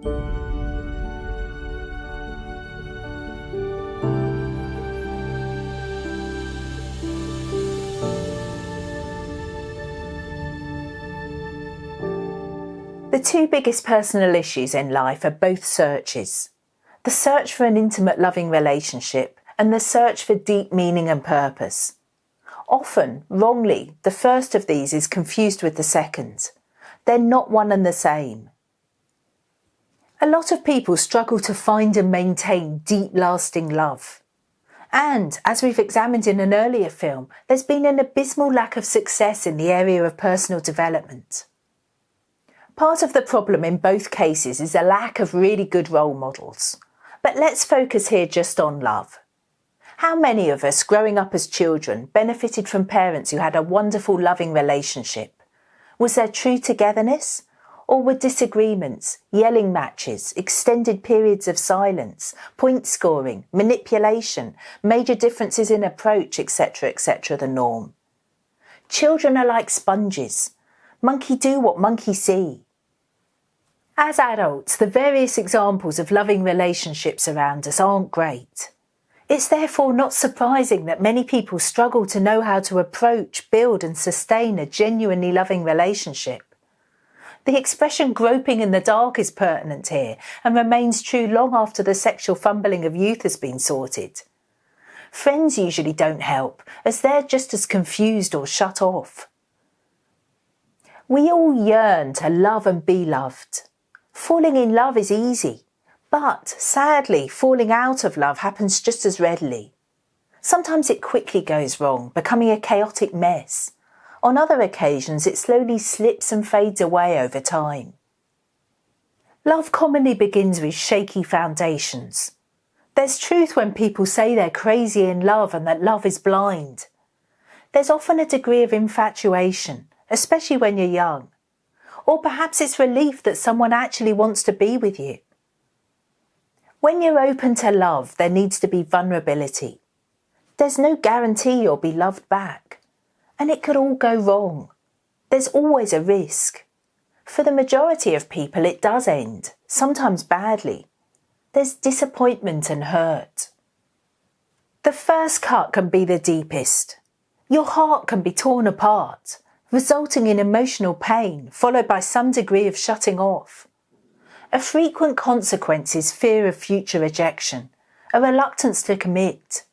The two biggest personal issues in life are both searches. The search for an intimate, loving relationship and the search for deep meaning and purpose. Often, wrongly, the first of these is confused with the second. They're not one and the same. A lot of people struggle to find and maintain deep, lasting love. And, as we've examined in an earlier film, there's been an abysmal lack of success in the area of personal development. Part of the problem in both cases is a lack of really good role models. But let's focus here just on love. How many of us growing up as children benefited from parents who had a wonderful, loving relationship? Was there true togetherness? Or were disagreements, yelling matches, extended periods of silence, point scoring, manipulation, major differences in approach, etc., the norm? Children are like sponges. Monkey do what monkey see. As adults, the various examples of loving relationships around us aren't great. It's therefore not surprising that many people struggle to know how to approach, build and sustain a genuinely loving relationship. The expression groping in the dark is pertinent here and remains true long after the sexual fumbling of youth has been sorted. Friends usually don't help, as they're just as confused or shut off. We all yearn to love and be loved. Falling in love is easy, but sadly, falling out of love happens just as readily. Sometimes it quickly goes wrong, becoming a chaotic mess. On other occasions, it slowly slips and fades away over time. Love commonly begins with shaky foundations. There's truth when people say they're crazy in love and that love is blind. There's often a degree of infatuation, especially when you're young. Or perhaps it's relief that someone actually wants to be with you. When you're open to love, there needs to be vulnerability. There's no guarantee you'll be loved back. And it could all go wrong. There's always a risk. For the majority of people, it does end, sometimes badly. There's disappointment and hurt. The first cut can be the deepest. Your heart can be torn apart, resulting in emotional pain, followed by some degree of shutting off. A frequent consequence is fear of future rejection, a reluctance to commit.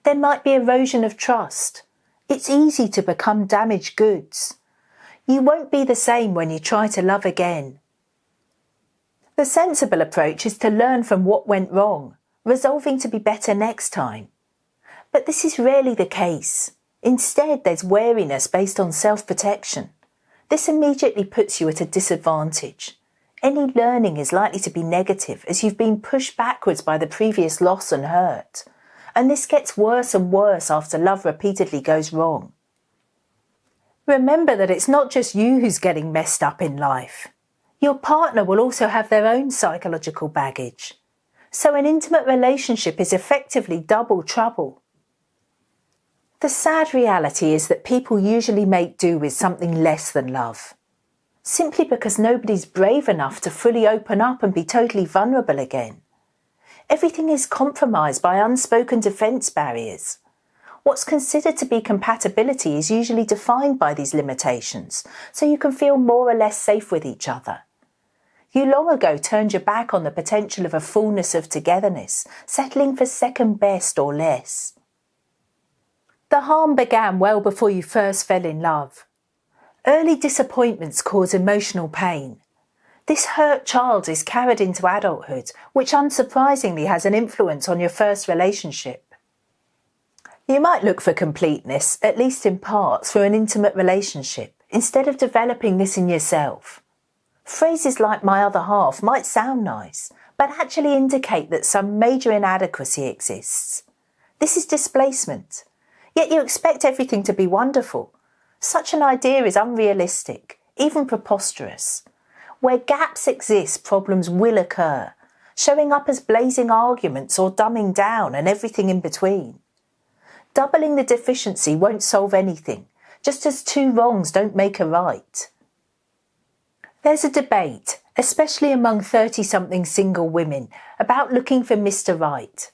There might be erosion of trust. It's easy to become damaged goods. You won't be the same when you try to love again. The sensible approach is to learn from what went wrong, resolving to be better next time. But this is rarely the case. Instead, there's wariness based on self-protection. This immediately puts you at a disadvantage. Any learning is likely to be negative as you've been pushed backwards by the previous loss and hurt. And this gets worse and worse after love repeatedly goes wrong. Remember that it's not just you who's getting messed up in life. Your partner will also have their own psychological baggage. So an intimate relationship is effectively double trouble. The sad reality is that people usually make do with something less than love, simply because nobody's brave enough to fully open up and be totally vulnerable again. Everything is compromised by unspoken defence barriers. What's considered to be compatibility is usually defined by these limitations, so you can feel more or less safe with each other. You long ago turned your back on the potential of a fullness of togetherness, settling for second best or less. The harm began well before you first fell in love. Early disappointments cause emotional pain. This hurt child is carried into adulthood, which unsurprisingly has an influence on your first relationship. You might look for completeness, at least in part, through an intimate relationship, instead of developing this in yourself. Phrases like "my other half" might sound nice, but actually indicate that some major inadequacy exists. This is displacement. Yet you expect everything to be wonderful. Such an idea is unrealistic, even preposterous. Where gaps exist, problems will occur, showing up as blazing arguments or dumbing down and everything in between. Doubling the deficiency won't solve anything, just as two wrongs don't make a right. There's a debate, especially among 30-something single women, about looking for Mr. Right.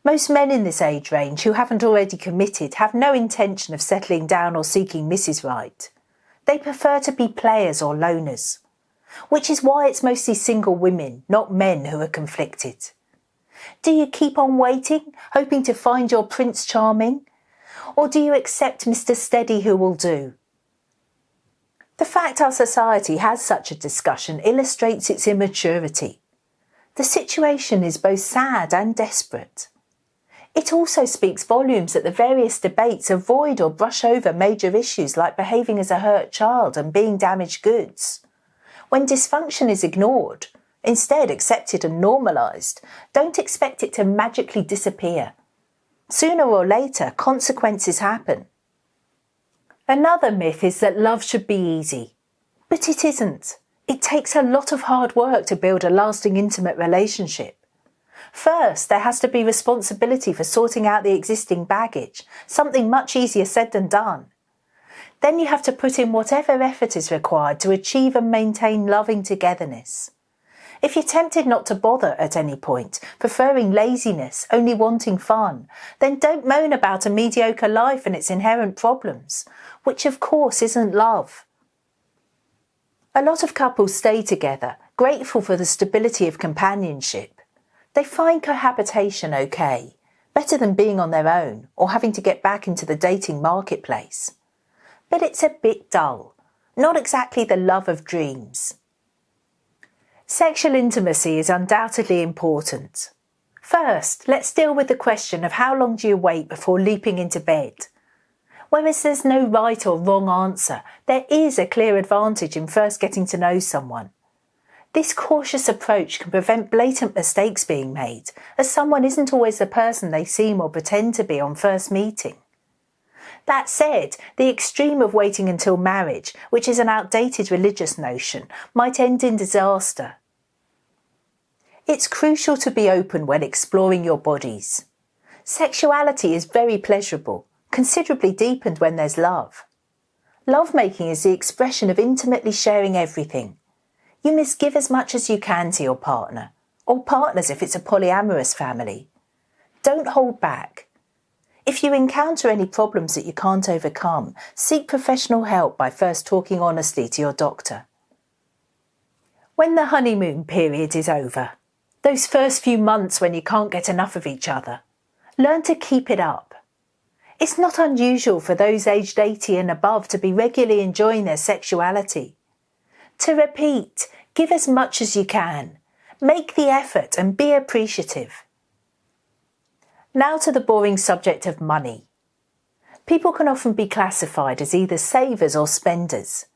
Most men in this age range who haven't already committed have no intention of settling down or seeking Mrs. Right. They prefer to be players or loners, which is why it's mostly single women, not men, who are conflicted. Do you keep on waiting, hoping to find your Prince Charming? Or do you accept Mr. Steady who will do? The fact our society has such a discussion illustrates its immaturity. The situation is both sad and desperate. It also speaks volumes that the various debates avoid or brush over major issues like behaving as a hurt child and being damaged goods. When dysfunction is ignored, instead accepted and normalised, don't expect it to magically disappear. Sooner or later, consequences happen. Another myth is that love should be easy. But it isn't. It takes a lot of hard work to build a lasting intimate relationship. First, there has to be responsibility for sorting out the existing baggage, something much easier said than done. Then you have to put in whatever effort is required to achieve and maintain loving togetherness. If you're tempted not to bother at any point, preferring laziness, only wanting fun, then don't moan about a mediocre life and its inherent problems, which of course isn't love. A lot of couples stay together, grateful for the stability of companionship. They find cohabitation okay, better than being on their own or having to get back into the dating marketplace. But it's a bit dull, not exactly the love of dreams. Sexual intimacy is undoubtedly important. First, let's deal with the question of how long do you wait before leaping into bed? Whereas there's no right or wrong answer, there is a clear advantage in first getting to know someone. This cautious approach can prevent blatant mistakes being made, as someone isn't always the person they seem or pretend to be on first meeting. That said, the extreme of waiting until marriage, which is an outdated religious notion, might end in disaster. It's crucial to be open when exploring your bodies. Sexuality is very pleasurable, considerably deepened when there's love. Lovemaking is the expression of intimately sharing everything. You must give as much as you can to your partner, or partners if it's a polyamorous family. Don't hold back. If you encounter any problems that you can't overcome, seek professional help by first talking honestly to your doctor. When the honeymoon period is over, those first few months when you can't get enough of each other, learn to keep it up. It's not unusual for those aged 80 and above to be regularly enjoying their sexuality. To repeat, give as much as you can. Make the effort and be appreciative. Now to the boring subject of money. People can often be classified as either savers or spenders.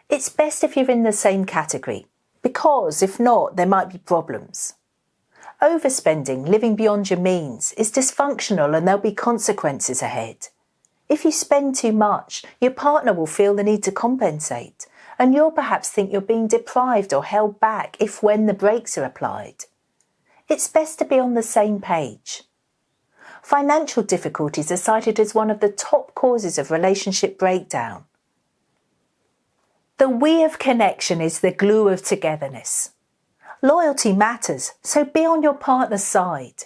It's best if you're in the same category, because if not, there might be problems. Overspending, living beyond your means, is dysfunctional and there'll be consequences ahead. If you spend too much, your partner will feel the need to compensate, and you'll perhaps think you're being deprived or held back if when the brakes are applied. It's best to be on the same page. Financial difficulties are cited as one of the top causes of relationship breakdown. The we of connection is the glue of togetherness. Loyalty matters, so be on your partner's side.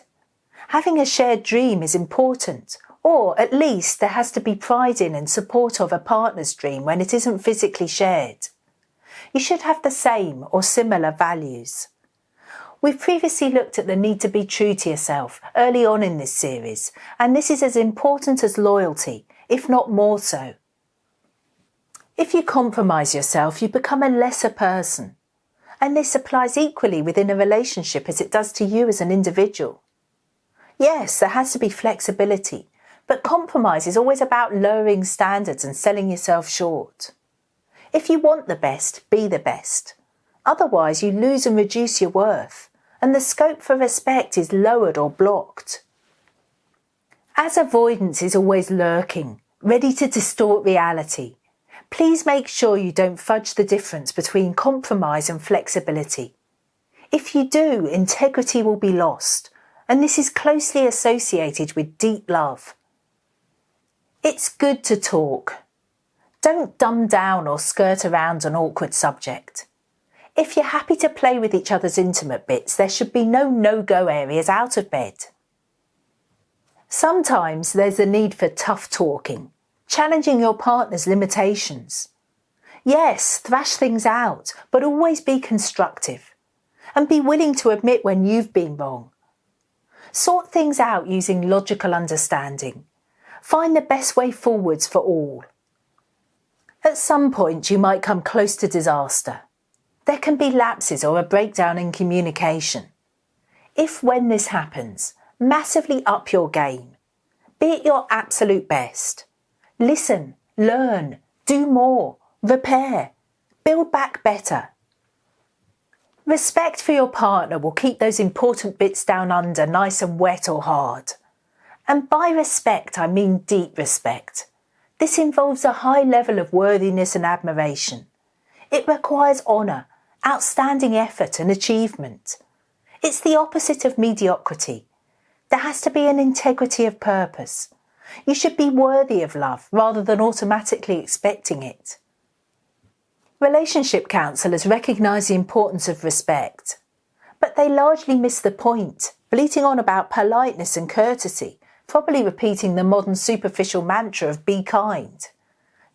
Having a shared dream is important, or at least there has to be pride in and support of a partner's dream when it isn't physically shared. You should have the same or similar values. We've previously looked at the need to be true to yourself early on in this series, and this is as important as loyalty, if not more so. If you compromise yourself, you become a lesser person. And this applies equally within a relationship as it does to you as an individual. Yes, there has to be flexibility, but compromise is always about lowering standards and selling yourself short. If you want the best, be the best. Otherwise, you lose and reduce your worth, and the scope for respect is lowered or blocked. As avoidance is always lurking, ready to distort reality, please make sure you don't fudge the difference between compromise and flexibility. If you do, integrity will be lost, and this is closely associated with deep love. It's good to talk. Don't dumb down or skirt around an awkward subject. If you're happy to play with each other's intimate bits, there should be no no-go areas out of bed. Sometimes there's a need for tough talking, challenging your partner's limitations. Yes, thrash things out, but always be constructive. And be willing to admit when you've been wrong. Sort things out using logical understanding. Find the best way forwards for all. At some point you might come close to disaster. There can be lapses or a breakdown in communication. If when this happens, massively up your game. Be at your absolute best. Listen, learn, do more, repair, build back better. Respect for your partner will keep those important bits down under nice and wet or hard. And by respect, I mean deep respect. This involves a high level of worthiness and admiration. It requires honour, outstanding effort and achievement. It's the opposite of mediocrity. There has to be an integrity of purpose. You should be worthy of love rather than automatically expecting it. Relationship counsellors recognise the importance of respect, but they largely miss the point, bleating on about politeness and courtesy, probably repeating the modern superficial mantra of be kind.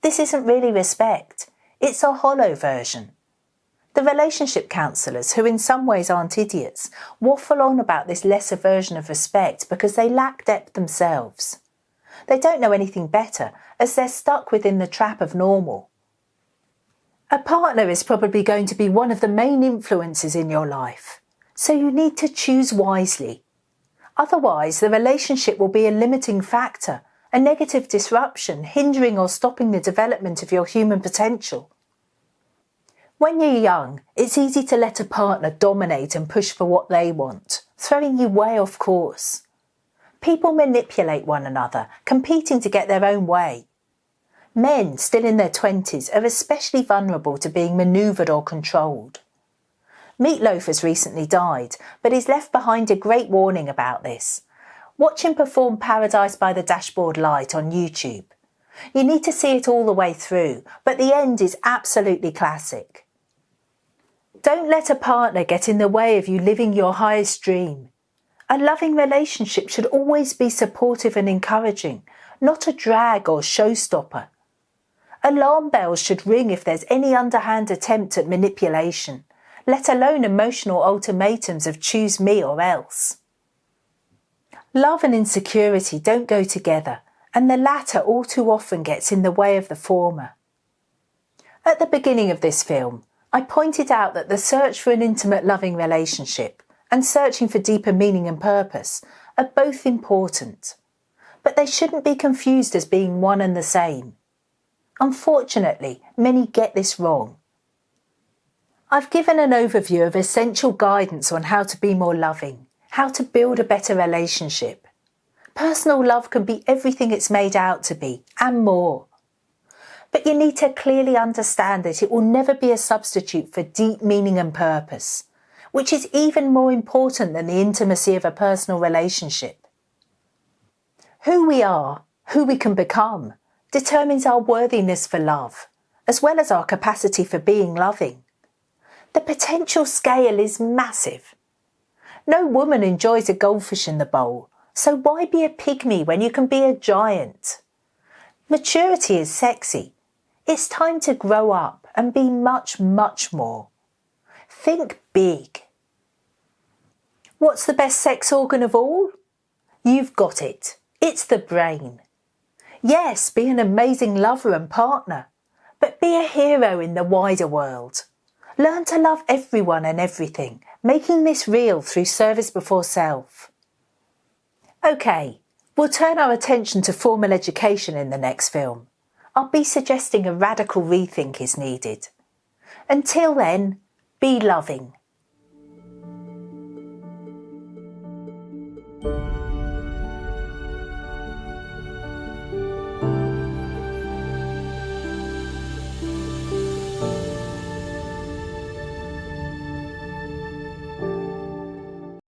This isn't really respect, it's a hollow version. The relationship counsellors, who in some ways aren't idiots, waffle on about this lesser version of respect because they lack depth themselves. They don't know anything better as they're stuck within the trap of normal. A partner is probably going to be one of the main influences in your life, so you need to choose wisely. Otherwise, the relationship will be a limiting factor, a negative disruption, hindering or stopping the development of your human potential. When you're young, it's easy to let a partner dominate and push for what they want, throwing you way off course. People manipulate one another, competing to get their own way. Men still in their 20s are especially vulnerable to being manoeuvred or controlled. Meat Loaf has recently died, but he's left behind a great warning about this. Watch him perform Paradise by the Dashboard Light on YouTube. You need to see it all the way through, but the end is absolutely classic. Don't let a partner get in the way of you living your highest dream. A loving relationship should always be supportive and encouraging, not a drag or showstopper. Alarm bells should ring if there's any underhand attempt at manipulation, let alone emotional ultimatums of choose me or else. Love and insecurity don't go together, and the latter all too often gets in the way of the former. At the beginning of this film, I pointed out that the search for an intimate loving relationship and searching for deeper meaning and purpose are both important, but they shouldn't be confused as being one and the same. Unfortunately, many get this wrong. I've given an overview of essential guidance on how to be more loving, how to build a better relationship. Personal love can be everything it's made out to be, and more. But you need to clearly understand that it will never be a substitute for deep meaning and purpose, which is even more important than the intimacy of a personal relationship. Who we are, who we can become, determines our worthiness for love, as well as our capacity for being loving. The potential scale is massive. No woman enjoys a goldfish in the bowl, so why be a pygmy when you can be a giant? Maturity is sexy. It's time to grow up and be much, much more. Think big. What's the best sex organ of all? You've got it. It's the brain. Yes, be an amazing lover and partner, but be a hero in the wider world. Learn to love everyone and everything, making this real through service before self. OK, we'll turn our attention to formal education in the next film. I'll be suggesting a radical rethink is needed. Until then, be loving.